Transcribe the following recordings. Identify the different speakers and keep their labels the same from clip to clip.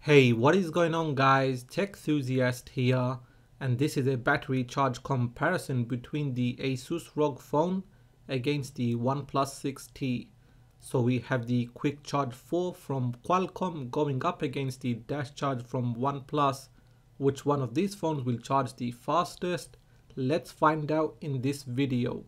Speaker 1: Hey, what is going on guys? Tech Enthusiast here, and this is a battery charge comparison between the Asus ROG phone against the OnePlus 6T. So we have the Quick Charge 4 from Qualcomm going up against the Dash Charge from OnePlus. Which one of these phones will charge the fastest? Let's find out in this video.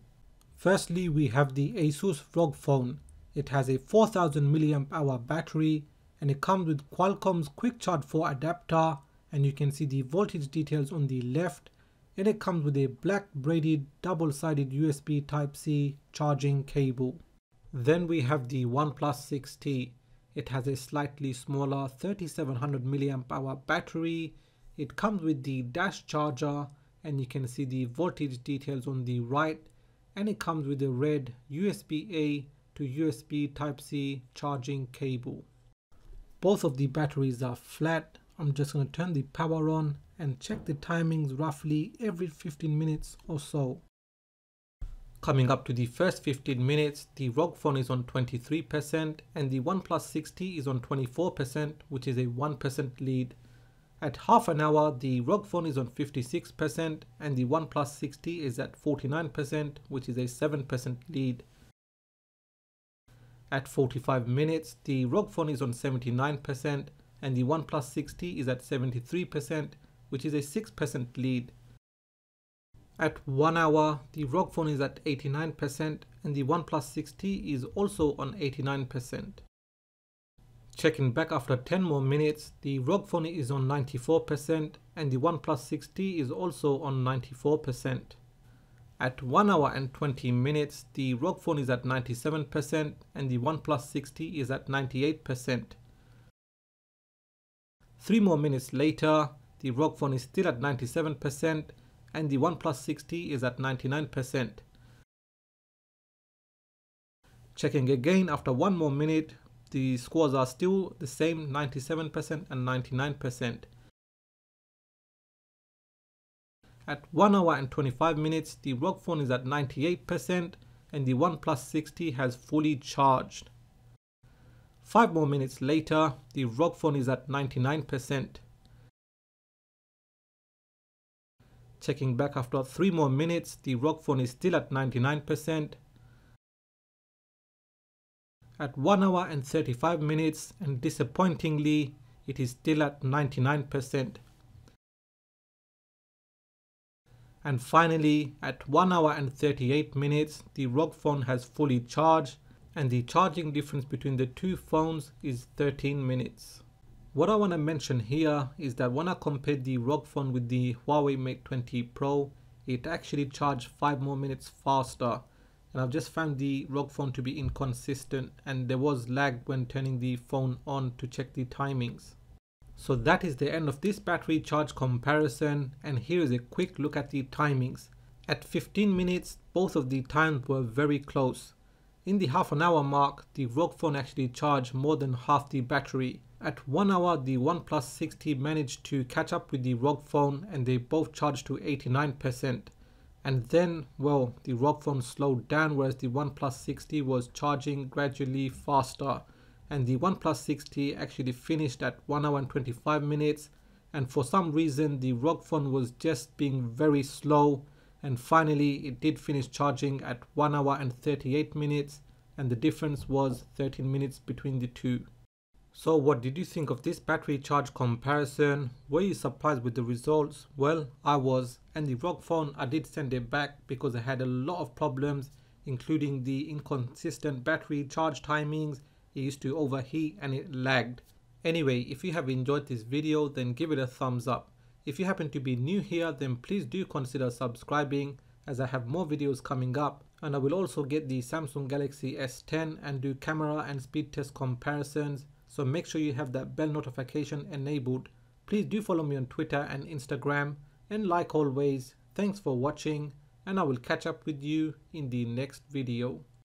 Speaker 1: Firstly, we have the Asus ROG phone. It has a 4000 mAh battery, and it comes with Qualcomm's Quick Charge 4 adapter, and you can see the voltage details on the left, and it comes with a black braided double-sided USB Type-C charging cable. Then we have the OnePlus 6T. It has a slightly smaller 3700 mAh battery. It comes with the dash charger, and you can see the voltage details on the right, and it comes with a red USB-A to USB Type-C charging cable. Both of the batteries are flat. I'm just going to turn the power on and check the timings roughly every 15 minutes or so. Coming up to the first 15 minutes, the ROG phone is on 23% and the OnePlus 6T is on 24%, which is a 1% lead. At half an hour, the ROG phone is on 56% and the OnePlus 6T is at 49%, which is a 7% lead. At 45 minutes, the ROG phone is on 79% and the OnePlus 6T is at 73%, which is a 6% lead. At 1 hour, the ROG phone is at 89% and the OnePlus 6T is also on 89%. Checking back after 10 more minutes, the ROG phone is on 94% and the OnePlus 6T is also on 94%. At 1 hour and 20 minutes, the ROG phone is at 97% and the OnePlus 6T is at 98%. 3 more minutes later, the ROG phone is still at 97% and the OnePlus 6T is at 99%. Checking again after 1 more minute, the scores are still the same, 97% and 99%. At 1 hour and 25 minutes, the ROG phone is at 98% and the OnePlus 6T has fully charged. 5 more minutes later, the ROG phone is at 99%. Checking back after 3 more minutes, the ROG phone is still at 99%. At 1 hour and 35 minutes, and disappointingly, it is still at 99%. And finally, at 1 hour and 38 minutes, the ROG phone has fully charged, and the charging difference between the two phones is 13 minutes. What I want to mention here is that when I compared the ROG phone with the Huawei Mate 20 Pro, it actually charged 5 more minutes faster. And I've just found the ROG phone to be inconsistent, and there was lag when turning the phone on to check the timings. So that is the end of this battery charge comparison, and here is a quick look at the timings. At 15 minutes, both of the times were very close. In the half an hour mark, the ROG phone actually charged more than half the battery. At 1 hour, the OnePlus 6T managed to catch up with the ROG phone and they both charged to 89%. And then, well, the ROG phone slowed down, whereas the OnePlus 6T was charging gradually faster. And the OnePlus 6T actually finished at 1 hour and 25 minutes, and for some reason the ROG phone was just being very slow, and finally it did finish charging at 1 hour and 38 minutes, and the difference was 13 minutes between the two. So what did you think of this battery charge comparison? Were you surprised with the results? Well, I was, and the ROG phone, I did send it back because I had a lot of problems, including the inconsistent battery charge timings. It used to overheat and it lagged. Anyway, if you have enjoyed this video, then give it a thumbs up. If you happen to be new here, then please do consider subscribing, as I have more videos coming up, and I will also get the Samsung Galaxy S10 and do camera and speed test comparisons, so make sure you have that bell notification enabled. Please do follow me on Twitter and Instagram, and like always, thanks for watching, and I will catch up with you in the next video.